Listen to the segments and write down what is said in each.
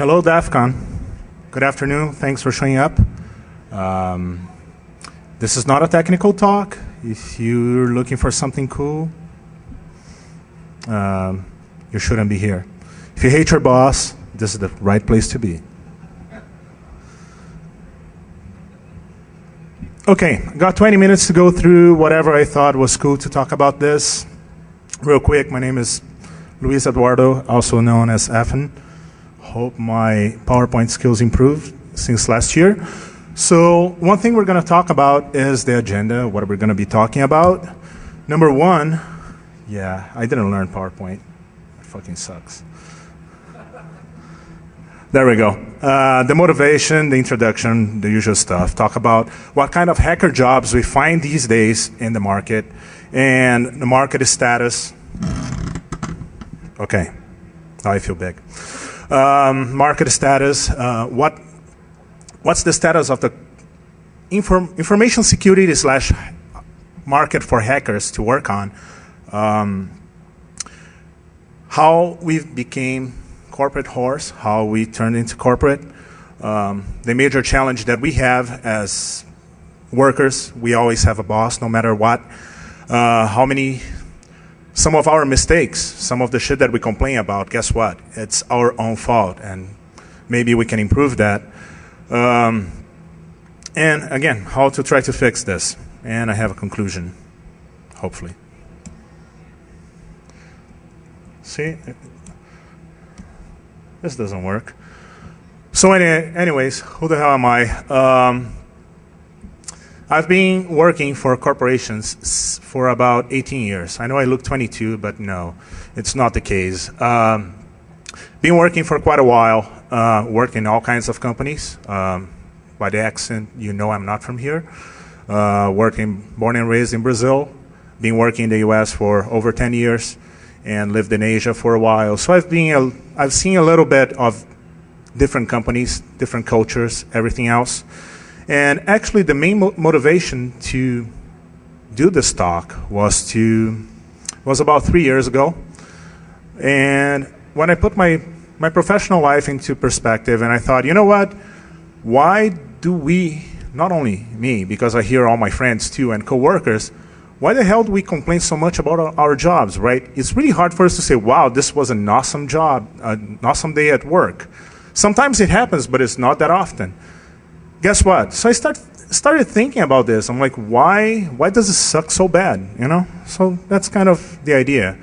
Hello, DEFCON. Good afternoon. Thanks for showing up. This is not a technical talk. If you're looking for something cool, you shouldn't be here. If you hate your boss, this is the right place to be. Okay, got 20 minutes to go through whatever I thought was cool to talk about this. Real quick, my name is Luis Eduardo, also known as Effen. Hope my PowerPoint skills improved since last year. So one thing we're going to talk about is the agenda, what we're going to be talking about. Number one, yeah, I didn't learn PowerPoint. It fucking sucks. There we go. The motivation, the introduction, the usual stuff. Talk about what kind of hacker jobs we find these days in the market and the market status. Okay, now I feel big. Market status, what's the status of the information security / market for hackers to work on? How we became corporate horse, how we turned into corporate. The major challenge that we have as workers, we always have a boss no matter what. Some of our mistakes, some of the shit that we complain about, guess what? It's our own fault, and maybe we can improve that. And again, how to try to fix this. And I have a conclusion, hopefully. See? This doesn't work. So anyways, who the hell am I? I've been working for corporations for about 18 years. I know I look 22, but no, it's not the case. Been working for quite a while, worked in all kinds of companies. By the accent, you know I'm not from here. Born and raised in Brazil. Been working in the US for over 10 years and lived in Asia for a while. So I've seen a little bit of different companies, different cultures, everything else. And actually, the main motivation to do this talk was about 3 years ago. And when I put my professional life into perspective, and I thought, you know what? Why do we, not only me, because I hear all my friends too and coworkers, why the hell do we complain so much about our jobs, right? It's really hard for us to say, wow, this was an awesome job, an awesome day at work. Sometimes it happens, but it's not that often. Guess what? So I started thinking about this. I'm like, why does it suck so bad? You know? So that's kind of the idea.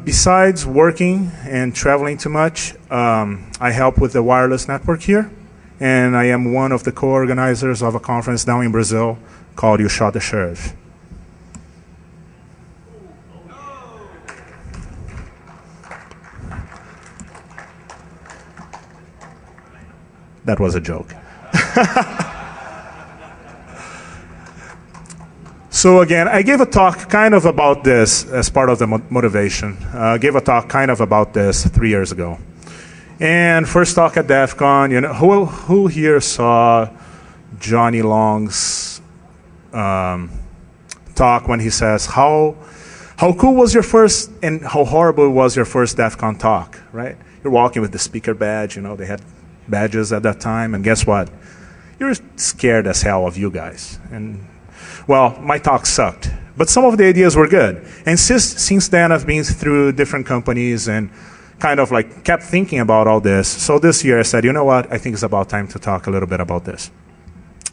Besides working and traveling too much, I help with the wireless network here, and I am one of the co-organizers of a conference down in Brazil called You Shot the Sheriff. That was a joke. So again, I gave a talk kind of about this as part of the motivation. I gave a talk kind of about this 3 years ago. And first talk at DEFCON, you know, who here saw Johnny Long's talk when he says, how cool was your first and how horrible was your first DEFCON talk, right? You're walking with the speaker badge, you know, they had badges at that time, and guess what? You're scared as hell of you guys. And well, my talk sucked, but some of the ideas were good. And since then, I've been through different companies and kind of like kept thinking about all this. So this year I said, you know what? I think it's about time to talk a little bit about this.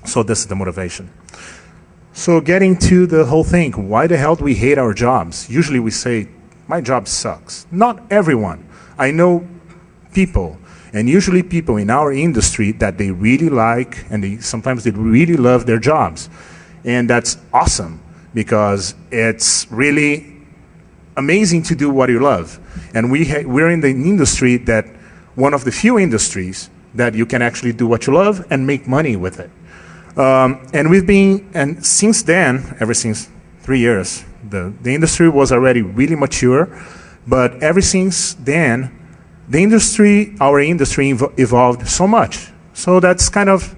So this is the motivation. So getting to the whole thing, why the hell do we hate our jobs? Usually we say, my job sucks. Not everyone. I know people, and usually people in our industry that they really like, and sometimes they really love their jobs. And that's awesome, because it's really amazing to do what you love. And we're in the industry that, one of the few industries that you can actually do what you love and make money with it. And since then, ever since 3 years, the industry was already really mature, but ever since then, our industry evolved so much. So that's kind of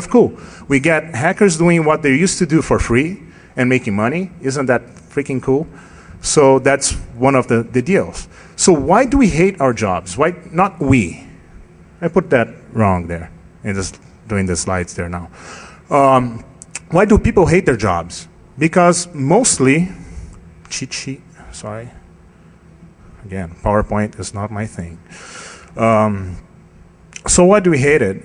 cool. We get hackers doing what they used to do for free and making money. Isn't that freaking cool? So that's one of the deals. So why do we hate our jobs? Why not we? I put that wrong there, and just doing the slides there now. Why do people hate their jobs? Because mostly, cheat sheet, sorry. Again, PowerPoint is not my thing. So why do we hate it?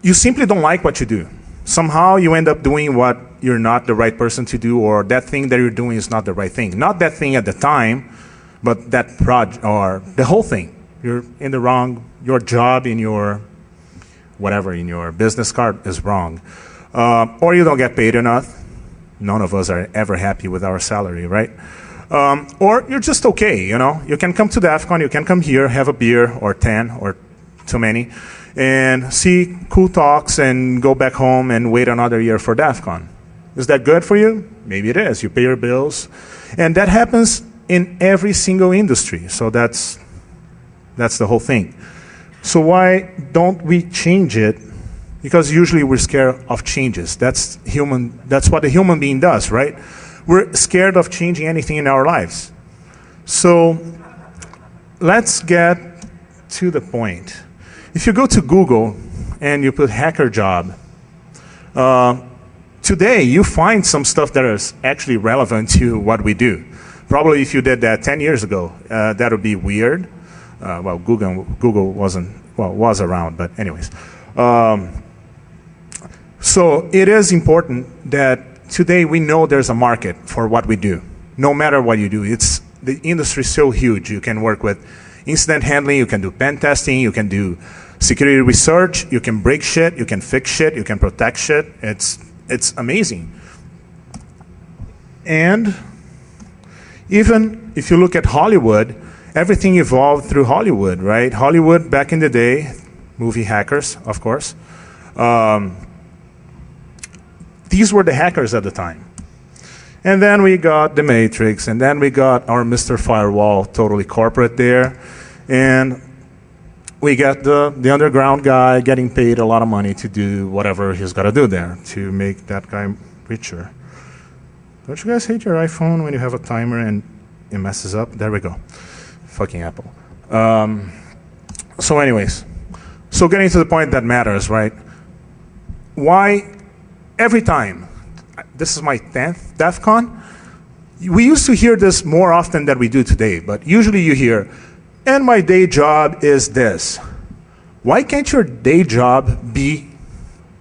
You simply don't like what you do. Somehow you end up doing what you're not the right person to do, or that thing that you're doing is not the right thing. Not that thing at the time, but that project, or the whole thing. You're in the wrong, your job in your, whatever, in your business card is wrong. Or you don't get paid enough. None of us are ever happy with our salary, right? Or you're just okay, you know? You can come to DEFCON, you can come here, have a beer, or 10, or too many, and see cool talks and go back home and wait another year for DEFCON. Is that good for you? Maybe it is. You pay your bills. And that happens in every single industry. So that's the whole thing. So why don't we change it? Because usually we're scared of changes. That's what a human being does, right? We're scared of changing anything in our lives. So let's get to the point. If you go to Google and you put hacker job, today you find some stuff that is actually relevant to what we do. Probably if you did that 10 years ago, that would be weird. Well, Google was around, but anyways. So it is important that today we know there's a market for what we do, no matter what you do. The industry is so huge. You can work with incident handling, you can do pen testing, you can do security research, you can break shit, you can fix shit, you can protect shit. It's amazing. And even if you look at Hollywood, everything evolved through Hollywood, right? Hollywood back in the day, movie hackers, of course. These were the hackers at the time. And then we got The Matrix, and then we got our Mr. Firewall, totally corporate there. And we got the underground guy getting paid a lot of money to do whatever he's got to do there to make that guy richer. Don't you guys hate your iPhone when you have a timer and it messes up? There we go. Fucking Apple. So anyways, so getting to the point that matters, right? Why every time, this is my 10th DEFCON, we used to hear this more often than we do today, but usually you hear, and my day job is this. Why can't your day job be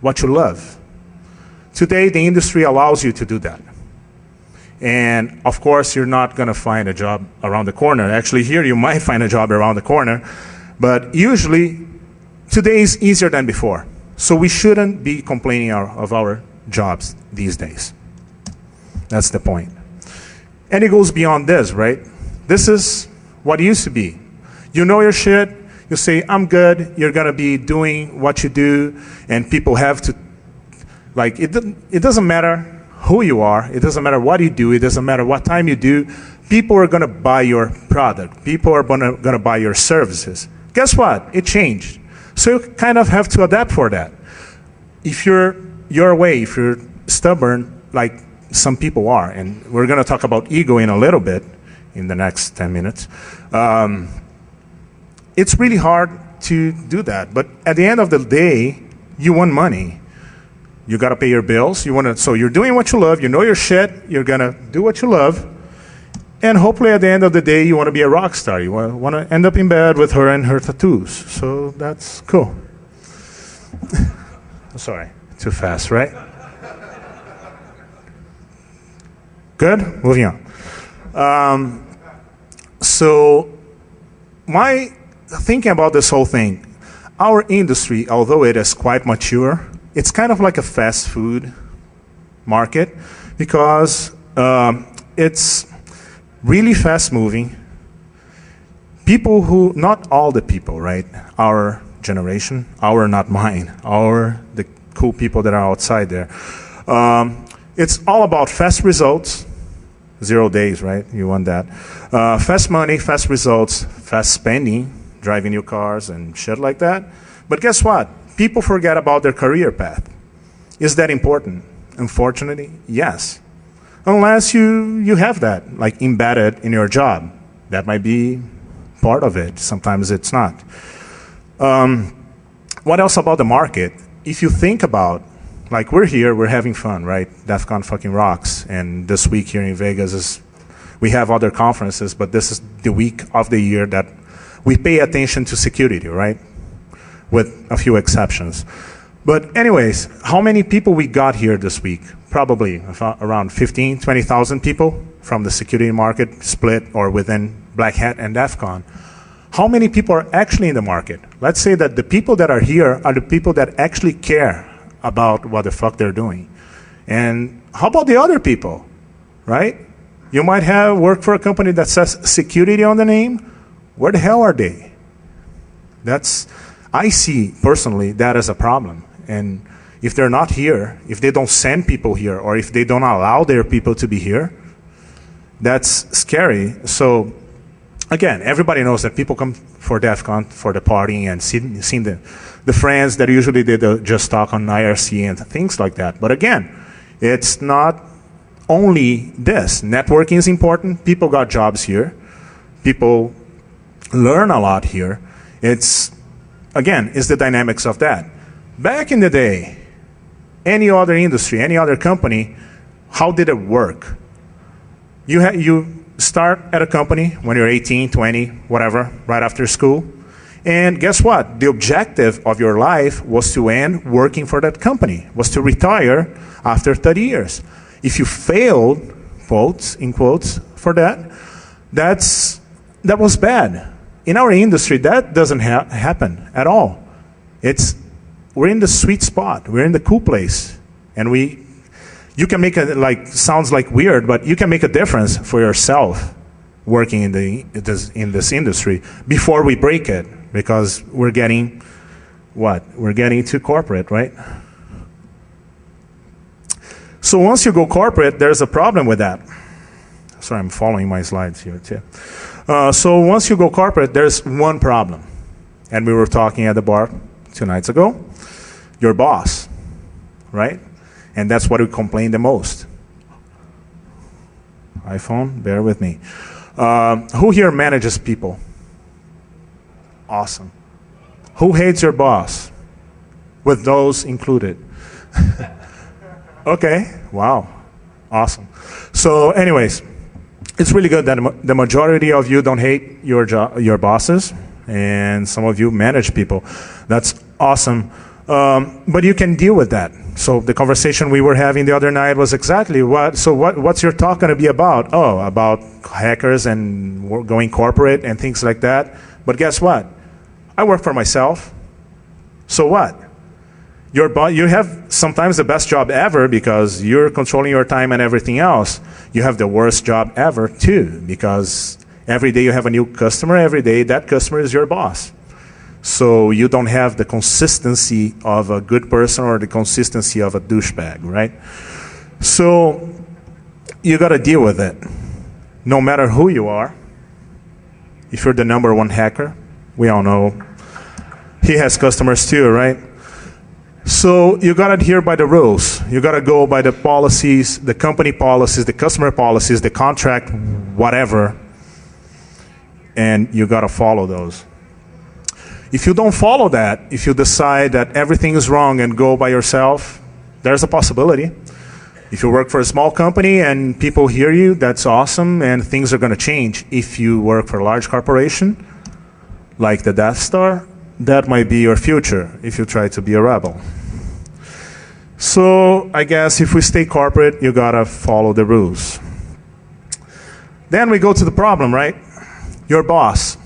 what you love? Today, the industry allows you to do that. And of course, you're not going to find a job around the corner. Actually, here you might find a job around the corner, but usually, today is easier than before. So we shouldn't be complaining of our jobs these days. That's the point. And it goes beyond this, right? This is what it used to be. You know your shit, you say, I'm good, you're gonna be doing what you do, and people have to, like, it doesn't matter who you are, it doesn't matter what you do, it doesn't matter what time you do, people are gonna buy your product, people are gonna buy your services. Guess what? It changed. So you kind of have to adapt for that. If you're your way, if you're stubborn, like some people are, and we're gonna talk about ego in a little bit, in the next 10 minutes, it's really hard to do that. But at the end of the day, you want money. You gotta pay your bills. So you're doing what you love, you know your shit, you're gonna do what you love, and hopefully at the end of the day, you wanna be a rock star. You wanna end up in bed with her and her tattoos. So that's cool. Sorry, too fast, right? Good, moving on. So my thinking about this whole thing, our industry, although it is quite mature, it's kind of like a fast food market because it's really fast moving. People who, not all the people, right? Our generation, not mine, the cool people that are outside there. It's all about fast results, 0 days, right? You want that. Fast money, fast results, fast spending, driving new cars and shit like that. But guess what? People forget about their career path. Is that important? Unfortunately, yes. Unless you have that, like embedded in your job. That might be part of it. Sometimes it's not. What else about the market? If you think about, like we're here, we're having fun, right? DEFCON fucking rocks. And this week here in Vegas we have other conferences, but this is the week of the year that we pay attention to security, right? With a few exceptions. But anyways, how many people we got here this week? Probably around 15, 20,000 people from the security market split or within Black Hat and DEFCON. How many people are actually in the market? Let's say that the people that are here are the people that actually care about what the fuck they're doing. And how about the other people, right? You might have worked for a company that says security on the name. Where the hell are they? I see personally that as a problem. And if they're not here, if they don't send people here, or if they don't allow their people to be here, that's scary. So again, everybody knows that people come for DEFCON for the partying and seeing the friends that usually they just talk on IRC and things like that. But again, it's not only this. Networking is important. People got jobs here. People learn a lot here. It's the dynamics of that. Back in the day, any other industry, any other company, how did it work? You start at a company when you're 18, 20, whatever, right after school. And guess what? The objective of your life was to end working for that company, was to retire after 30 years. If you failed, in quotes, for that, that was bad. In our industry, that doesn't happen at all. We're in the sweet spot. We're in the cool place. And you can make it sounds like weird, but you can make a difference for yourself working in this industry before we break it, because we're getting what? We're getting too corporate, right? So once you go corporate, there's a problem with that. Sorry, I'm following my slides here too. So once you go corporate, there's one problem. And we were talking at the bar 2 nights ago. Your boss, right? And that's what we complain the most. iPhone, bear with me. Who here manages people? Awesome. Who hates your boss? With those included. Okay, wow, awesome. So anyways, it's really good that the majority of you don't hate your bosses, and some of you manage people. That's awesome. But you can deal with that. So the conversation we were having the other night was exactly what's your talk going to be about? Oh, about hackers and going corporate and things like that. But guess what? I work for myself. So what? You have sometimes the best job ever because you're controlling your time and everything else. You have the worst job ever too, because every day you have a new customer, every day that customer is your boss. So you don't have the consistency of a good person or the consistency of a douchebag, right? So you got to deal with it. No matter who you are, if you're the #1 hacker, we all know he has customers too, right? So you got to adhere by the rules. You got to go by the policies, the company policies, the customer policies, the contract, whatever, and you got to follow those. If you don't follow that, if you decide that everything is wrong and go by yourself, there's a possibility. If you work for a small company and people hear you, that's awesome, and things are going to change. If you work for a large corporation, like the Death Star, that might be your future if you try to be a rebel. So I guess if we stay corporate, you got to follow the rules. Then we go to the problem, right? Your boss.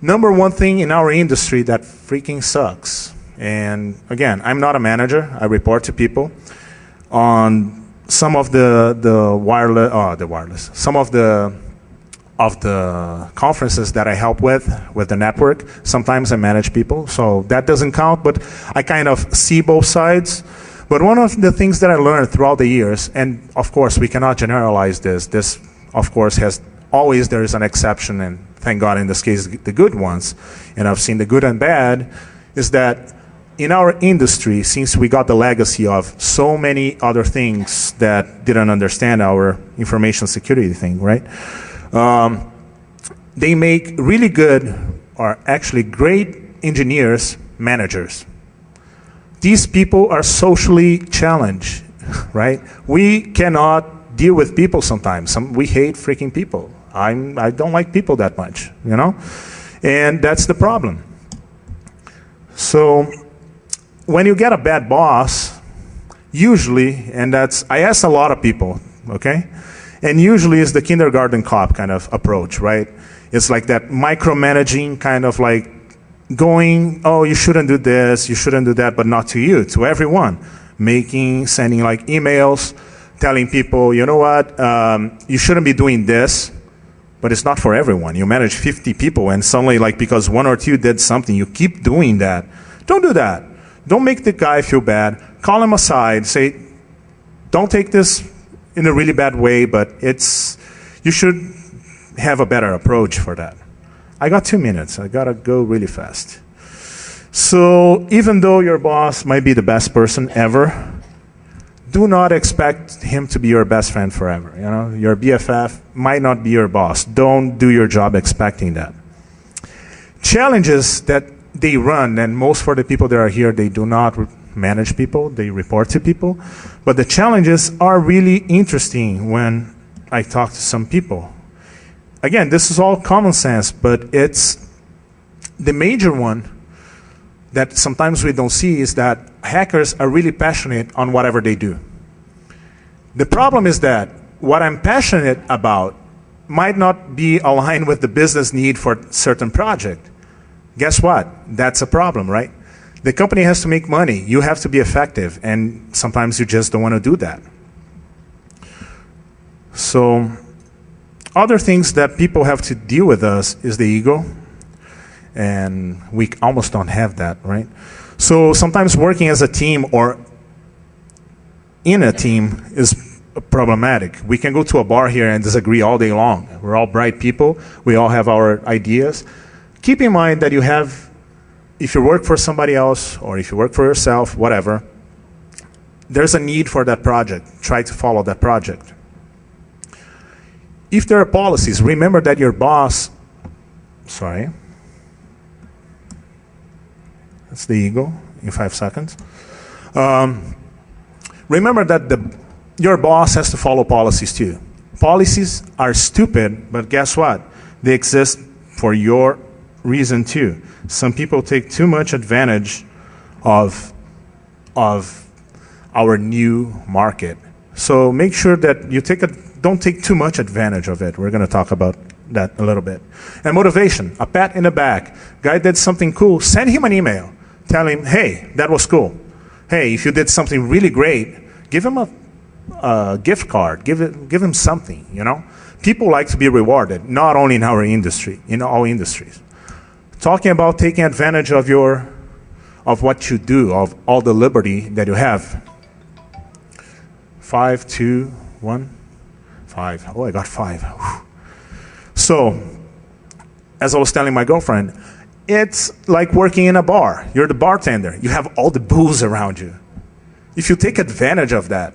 #1 thing in our industry that freaking sucks. And again, I'm not a manager. I report to people on some of some of the conferences that I help with the network. Sometimes I manage people, so that doesn't count, but I kind of see both sides. But one of the things that I learned throughout the years, and of course we cannot generalize this of course there is an exception, and thank God in this case the good ones, and I've seen the good and bad, is that in our industry, since we got the legacy of so many other things that didn't understand our information security thing, right? they make really good, or actually great engineers, managers. These people are socially challenged, right? We cannot deal with people sometimes. We hate freaking people. I don't like people that much, you know? And that's the problem. So when you get a bad boss, usually, and I asked a lot of people, okay? And usually it's the kindergarten cop kind of approach, right? It's like that micromanaging kind of like going, oh, you shouldn't do this, you shouldn't do that, but not to you, to everyone. Sending like emails, telling people, you know what, you shouldn't be doing this, but it's not for everyone. You manage 50 people and suddenly like because one or two did something, you keep doing that. Don't do that. Don't make the guy feel bad. Call him aside, say, don't take this in a really bad way, but you should have a better approach for that. I got 2 minutes. I gotta go really fast. So even though your boss might be the best person ever, do not expect him to be your best friend forever. You know, your BFF might not be your boss. Don't do your job expecting that. Challenges that they run, and most for the people that are here, they do not manage people, they report to people. But the challenges are really interesting when I talk to some people. Again, this is all common sense, but it's the major one that sometimes we don't see is that hackers are really passionate on whatever they do. The problem is that what I'm passionate about might not be aligned with the business need for a certain project. Guess what? That's a problem, right? The company has to make money. You have to be effective, and sometimes you just don't want to do that. So other things that people have to deal with us is the ego, and we almost don't have that, right? So sometimes working as a team or in a team is problematic. We can go to a bar here and disagree all day long. We're all bright people. We all have our ideas. Keep in mind that if you work for somebody else or if you work for yourself, whatever, there's a need for that project. Try to follow that project. If there are policies, remember that your boss, that's the ego in 5 seconds. Remember that your boss has to follow policies too. Policies are stupid, but guess what? They exist for your reason too. Some people take too much advantage of our new market. So make sure that you don't take too much advantage of it. We're going to talk about that a little bit. And motivation, a pat in the back. Guy did something cool, send him an email. Tell him, hey, that was cool. Hey, if you did something really great, give him a gift card. Give him something, you know? People like to be rewarded, not only in our industry, in all industries. Talking about taking advantage of what you do, of all the liberty that you have. 5, 2, 1, 5. Oh, I got 5. Whew. So, as I was telling my girlfriend, it's like working in a bar. You're the bartender. You have all the booze around you. If you take advantage of that,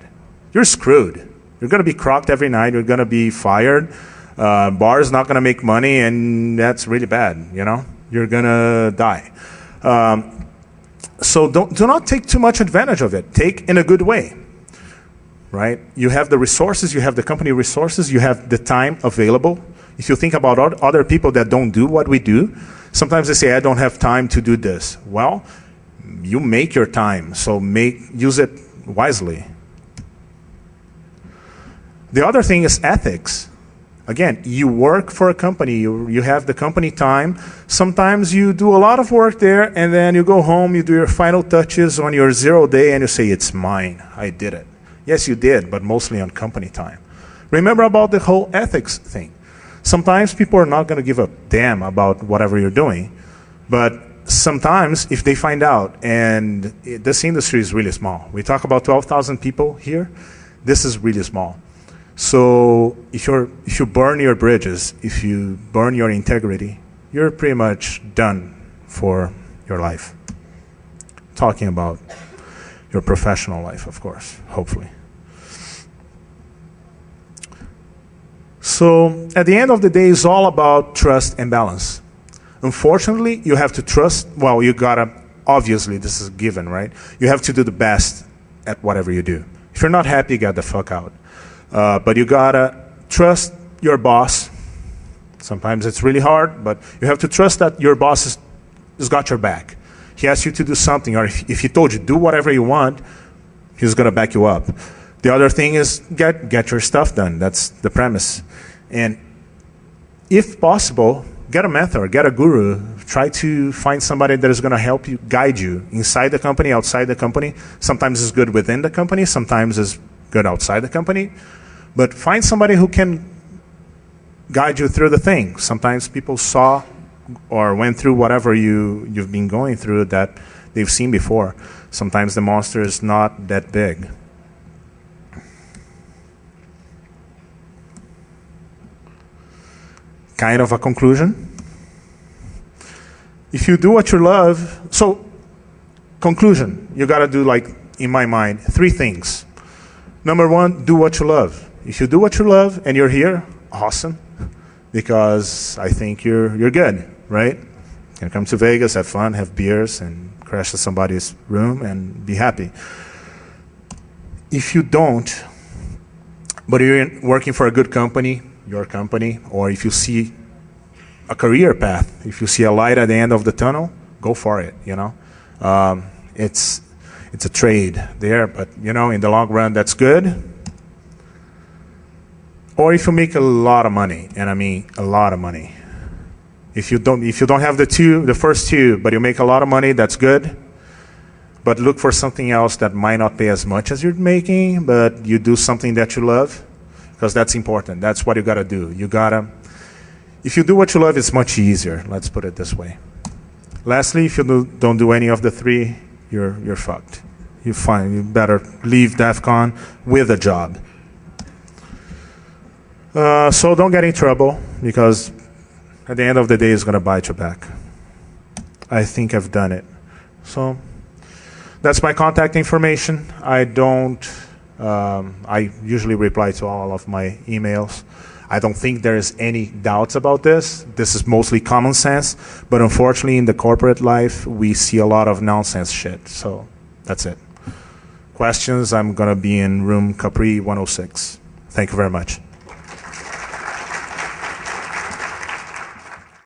you're screwed. You're going to be crocked every night. You're going to be fired. Bar is not going to make money, and that's really bad, you know? You're going to die. So do not take too much advantage of it. Take in a good way, right? You have the resources. You have the company resources. You have the time available. If you think about other people that don't do what we do, sometimes they say, I don't have time to do this. Well, you make your time, so use it wisely. The other thing is ethics. Again, you work for a company, you have the company time. Sometimes you do a lot of work there, and then you go home, you do your final touches on your 0 day, and you say, it's mine, I did it. Yes, you did, but mostly on company time. Remember about the whole ethics thing. Sometimes people are not going to give a damn about whatever you're doing, but sometimes if they find out, and this industry is really small. We talk about 12,000 people here. This is really small. So if you burn your bridges, if you burn your integrity, you're pretty much done for your life. Talking about your professional life, of course, hopefully. So at the end of the day, it's all about trust and balance. Unfortunately, you have to trust, well, you gotta, obviously, this is given, right? You have to do the best at whatever you do. If you're not happy, get the fuck out. But you gotta trust your boss. Sometimes it's really hard, but you have to trust that your boss has got your back. He asks you to do something, or if he told you, do whatever you want, he's gonna back you up. The other thing is get your stuff done. That's the premise. And if possible, get a mentor, get a guru. Try to find somebody that is going to help you, guide you inside the company, outside the company. Sometimes it's good within the company, sometimes it's good outside the company. But find somebody who can guide you through the thing. Sometimes people saw or went through whatever you've been going through that they've seen before. Sometimes the monster is not that big. Kind of a conclusion. If you do what you love, so conclusion, you gotta do, like, in my mind, 3 things. Number 1, do what you love. If you do what you love and you're here, awesome, because I think you're good, right? You can come to Vegas, have fun, have beers, and crash at somebody's room and be happy. If you don't, but you're working for a good company, your company, or if you see a career path, if you see a light at the end of the tunnel, go for it, you know. It's a trade there, but, you know, in the long run, that's good. Or if you make a lot of money, and I mean a lot of money. If you don't have the first two, but you make a lot of money, that's good. But look for something else that might not pay as much as you're making, but you do something that you love, because that's important. That's what you gotta do. If you do what you love, it's much easier. Let's put it this way. Lastly, if you don't do any of the 3, you're fucked. You're fine. You better leave DEFCON with a job. So don't get in trouble, because at the end of the day, it's gonna bite you back. I think I've done it. So that's my contact information. I usually reply to all of my emails. I don't think there is any doubts about this. This is mostly common sense, but unfortunately in the corporate life, we see a lot of nonsense shit. So that's it. Questions, I'm gonna be in room Capri 106. Thank you very much.